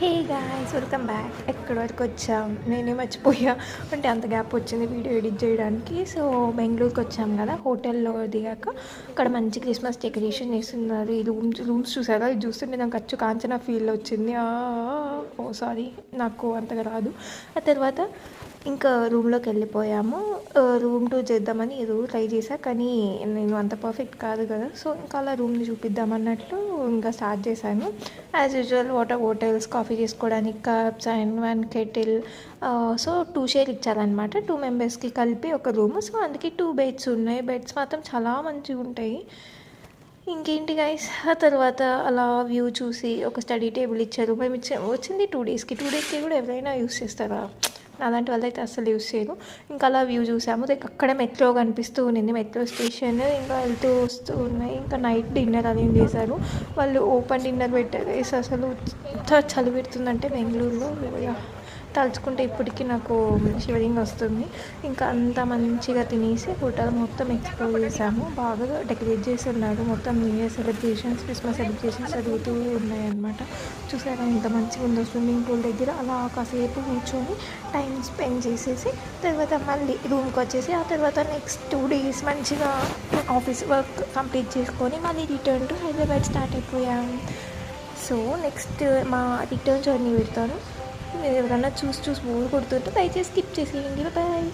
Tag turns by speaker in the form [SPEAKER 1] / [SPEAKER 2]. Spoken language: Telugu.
[SPEAKER 1] Hey guys, welcome back. ఎక్కడి వరకు వచ్చాం? నేనే మర్చిపోయా, అంటే అంత గ్యాప్ వచ్చింది వీడియో ఎడిట్ చేయడానికి. సో బెంగళూరుకి వచ్చాం కదా, హోటల్లో దిగాక అక్కడ మంచి క్రిస్మస్ డెకరేషన్ చేస్తున్నారు. ఈ రూమ్స్ చూసారా? ఇది చూస్తుంటే నాకు ఖర్చు కాంచనా ఫీల్ వచ్చింది. ఓ సారీ, నాకు అంతగా రాదు. ఆ తర్వాత ఇంకా రూమ్లోకి వెళ్ళిపోయాము. రూమ్ టూర్ చేద్దామని ఏదో ట్రై చేశా, కానీ నేను అంత పర్ఫెక్ట్ కాదు కదా. సో ఇంకా అలా రూమ్ని చూపిద్దామన్నట్లు ఇంకా స్టార్ట్ చేశాను. As usual water bottles, coffee చేసుకోవడానికి cups and 1 kettle. So 2 share ఇచ్చారనమాట, 2 మెంబర్స్కి కలిపి ఒక రూమ్. సో అందుకే 2 బెడ్స్ ఉన్నాయి. బెడ్స్ మాత్రం చాలా మంచిగా ఉంటాయి. ఇంకేంటి గైస్, ఆ తర్వాత అలా వ్యూ చూసి ఒక స్టడీ టేబుల్ ఇచ్చారు. మేము వచ్చింది 2 డేస్కి. 2 డేస్కి కూడా ఎవరైనా యూస్ చేస్తారా? అలాంటి వాళ్ళైతే అస్సలు యూస్ చేయరు. ఇంకా అలా వ్యూ చూసాము. అక్కడ మెట్రో కనిపిస్తూ ఉండింది, మెట్రో స్టేషన్. ఇంకా వెళ్తూ వస్తూ ఉన్నాయి. ఇంకా నైట్ డిన్నర్ అరేంజ్ చేశారు వాళ్ళు. ఓపెన్ డిన్నర్ పెట్టారు. అసలు ఎంత చలి పెడుతుందంటే బెంగళూరులో, తలుచుకుంటే ఇప్పటికీ నాకు షివరింగ్ వస్తుంది. ఇంకా అంత మంచిగా తినేసి హోటల్ మొత్తం ఎక్స్ప్లోర్ చేసాము. బాగా డెకరేట్ చేసి ఉన్నారు. మొత్తం new year celebrations, Christmas celebrations జరుగుతూ ఉన్నాయన్నమాట. చూసారా ఎంత మంచిగా ఉందో? స్విమ్మింగ్ పూల్ దగ్గర అలా కాసేపు కూర్చొని టైం స్పెండ్ చేసేసి తర్వాత మళ్ళీ రూమ్కి వచ్చేసి ఆ తర్వాత నెక్స్ట్ 2 డేస్ మంచిగా ఆఫీస్ వర్క్ కంప్లీట్ చేసుకొని మళ్ళీ రిటర్న్ టు హైదరాబాద్ స్టార్ట్ అయిపోయాం. సో నెక్స్ట్ మా రిటర్న్ జర్నీ పెడతాను. మీరు ఎవరన్నా చూసి బోర్ కొడుతుంటే దయచేసి స్కిప్ చేసేయండి. బాయ్.